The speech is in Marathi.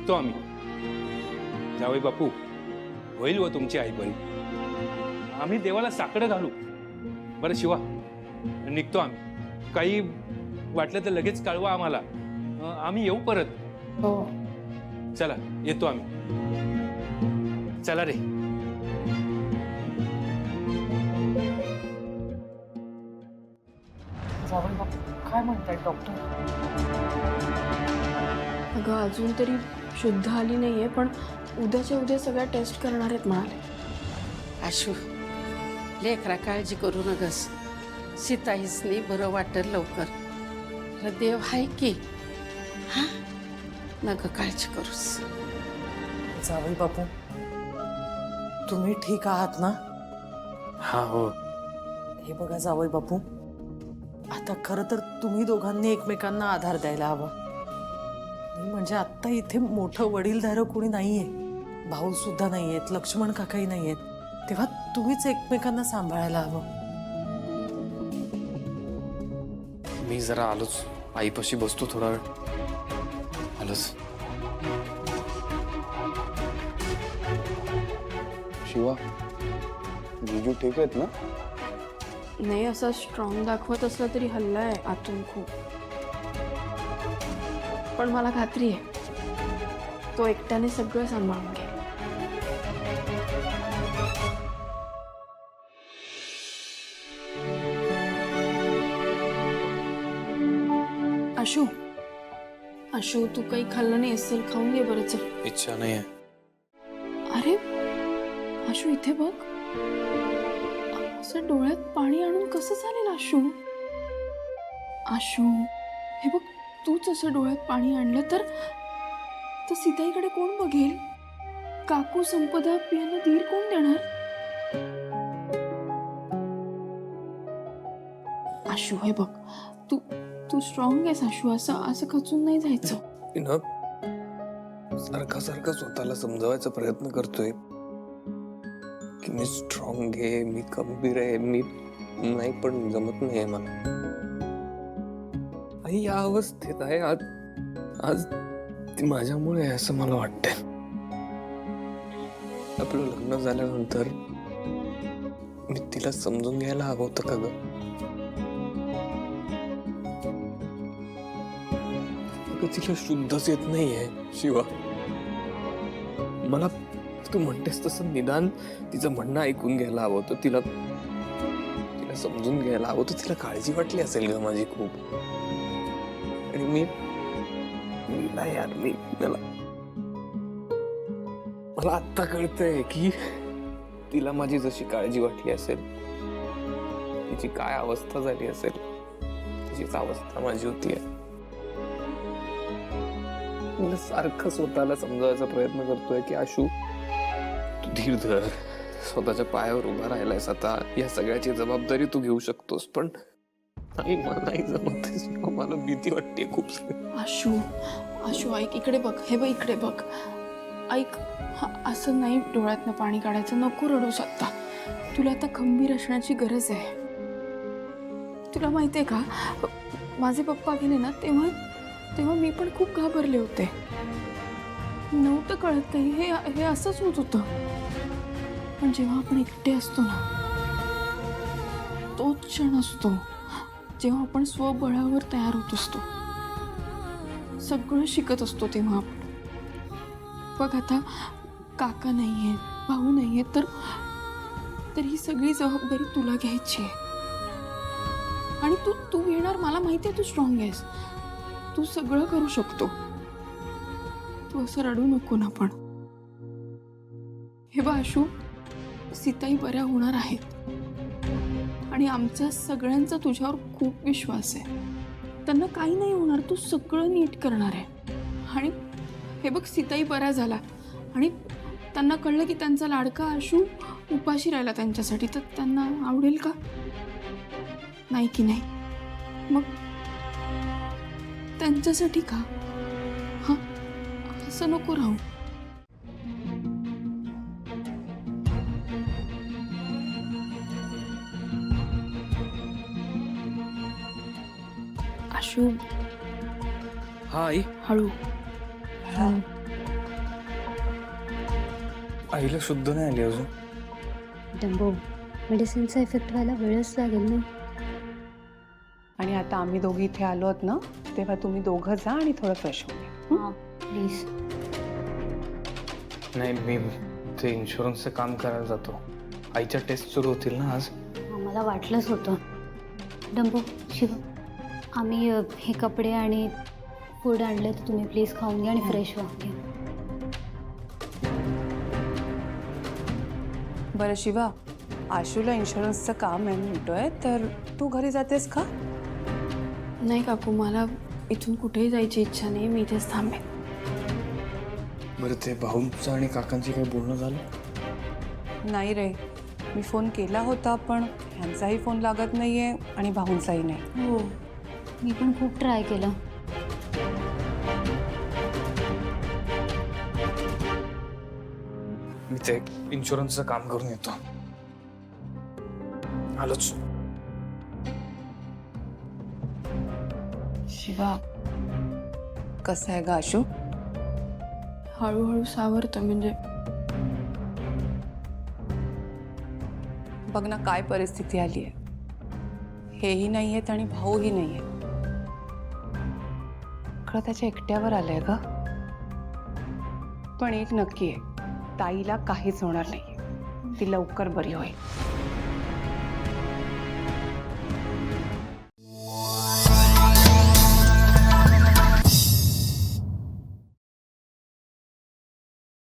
निघतो आम्ही। जावई बापू, होईल व तुमची आई बरी। आम्ही देवाला साकडं घालू। बरं शिवा, निघतो आम्ही। काही वाटलं तर लगेच कळवा आम्हाला, आम्ही येऊ परत। हो। चला, येतो आम्ही। चला रे। जावई बापू, काय म्हणताय डॉक्टर? अगं अजून तरी शुद्ध आली नाहीये, पण उद्याच्या उद्या सगळ्या टेस्ट करणार आहेत म्हणाले। आशू, लेकरा काळजी करू नगस। सीताईसनी बरं वाटेल लवकर। अरे देव हाय की, हा नग काळजी करूस। जावई बापू, तुम्ही ठीक आहात ना? हा हो। हे बघा जावई बापू, आता खरं तर तुम्ही दोघांनी एकमेकांना आधार द्यायला हवा। म्हणजे आता इथे मोठं वडीलधारं कोणी नाहीये, भाऊ सुद्धा नाहीयेत, लक्ष्मण काकाही नाहीयेत, तेव्हा तुम्हीच एकमेकांना सांभाळायला हवं। मी जरा आलोच, आईपाशी बसतो थोडा वेळ। आलोच। शिवा, जीजू ठीक आहेत ना? नाही, असं स्ट्रॉंग दाखवत असला तरी हल्लाय आतून खूप। पण मला खात्री आहे तो एकट्याने सगळं सांभाळून घे। आशू, आशू तू काही खाल्लं नाही असेल, खाऊन घे बरं। चल। इच्छा नाही आहे। अरे आशू, इथे बघ, असं डोळ्यात पाणी आणून कसं चालेल आशू? आशू हे बघ, तूच असं डोळ्यात पाणी आणलं तर सीताईकडे कोण बघेल? काकू, संपदा, पियाला धीर कोण देणार? आशू हे बघ, तू तू स्ट्रॉंग आहेस आशू, असं खचून नाही जायचं। सारखा सारखा स्वतःला समजावायचा प्रयत्न करतोय की मी स्ट्रॉंग आहे, मी खंबीर आहे, मी नाही, पण जमत नाही मला। आई या अवस्थेत आहे आज, आज ती माझ्यामुळे आहे असं मला वाटतंय। आपलं लग्न झाल्यानंतर मी तिला समजून घ्यायला हवं होतं का ग? तिला शुद्धच येत नाहीये शिवा। मला तू म्हणतेस तसं निदान तिचं म्हणणं ऐकून घ्यायला हवं होतं, तिला समजून घ्यायला हवं होतं, तिला काळजी वाटली असेल ग माझी खूप। आणि मी यार, मला आत्ता कळतंय की तिला माझी जशी काळजी वाटली असेल, तिची काय अवस्था झाली असेल, तिचीच अवस्था माझी होती। मी सारखं स्वतःला समजावायचा प्रयत्न करतोय की आशू तू धीर धर, स्वतःच्या पायावर उभा राहिलायस आता, या सगळ्याची जबाबदारी तू घेऊ शकतोस। पण नाही, मला नाही जमत, मला भीती वाटते खूप। आशू, आशू ऐक, इकडे बघ, हे बघ इकडे बघ, ऐक, असं नाही डोळ्यातनं पाणी काढायचं, नको रडूस आता। तुला आता खंबीर असण्याची गरज आहे। तुला माहितीये का, माझे पप्पा गेले ना तेव्हा मी पण खूप घाबरले होते, नव्हतं कळत काही, हे असंच होत होतं। पण जेव्हा आपण एकटे असतो ना, तोच क्षण असतो जेव्हा आपण स्वबळावर तयार होत असतो, सगळं शिकत असतो तेव्हा आपण। बघ आता काका नाहीये, भाऊ नाहीये, तर ही सगळी जबाबदारी तुला घ्यायची आहे। आणि तू घेणार, मला माहिती आहे तू स्ट्रॉंग आहेस, तू सगळं करू शकतो। तू असं रडू नको ना। पण हे बघ आशू, सीताई बऱ्या होणार आहेत आणि आमच्या सगळ्यांचा तुझ्यावर खूप विश्वास आहे। त्यांना काही नाही होणार, तू सगळं नीट करणार आहे। आणि हे बघ, सीताई बरा झाला आणि त्यांना कळलं की त्यांचा लाडका आशू उपाशी राहिला त्यांच्यासाठी, तर त्यांना आवडेल का? नाही की नाही? मग त्यांच्यासाठी का? हा, असं नको राहू। आशू, हा आई, हळू। आईला शुद्ध नाही आली अजून. डंबो, मेडिसिनचा इफेक्ट व्हायला वेळच लागेल ना. आणि आता आम्ही दोघी इथे आलो आहोत ना, तेव्हा तुम्ही दोघं जा आणि थोडं फ्रेश होऊन हां प्लीज. नाही, मी ते इन्शुरन्सचं काम करायला जातो. आईच्या टेस्ट सुरू होतील ना आज. मला वाटलंच होतं. डंबो, शिव, आम्ही हे कपडे आणि फूड आणले तर तुम्ही प्लीज खाऊन घ्या आणि फ्रेश व्हा. घ्या. बरं शिवा, आशूला इन्शुरन्सचं काम आहे म्हणतोय, तर तू घरी जातेस का? नाही काकू, मला इथून कुठेही जायची इच्छा नाही, मी इथेच थांबेन. बरं, ते भाऊंचं आणि काकांची काही बोलणं झालं? नाही रे, मी फोन केला होता पण ह्यांचाही फोन लागत नाहीये आणि भाऊंचाही नाही. हो, मी पण खूप ट्राय केलं. मी ते इन्शुरन्सचं काम करून येतो. आलोच. शिवा, कसं आहे ग आशू? हळूहळू सावरतं. म्हणजे बघ ना काय परिस्थिती आली आहे. हेही नाही आहेत आणि भाऊही नाही आहे. खरं त्याच्या एकट्यावर आलंय ग. पण एक नक्की आहे, ताईला काहीच होणार नाही. ती लवकर बरी होईल.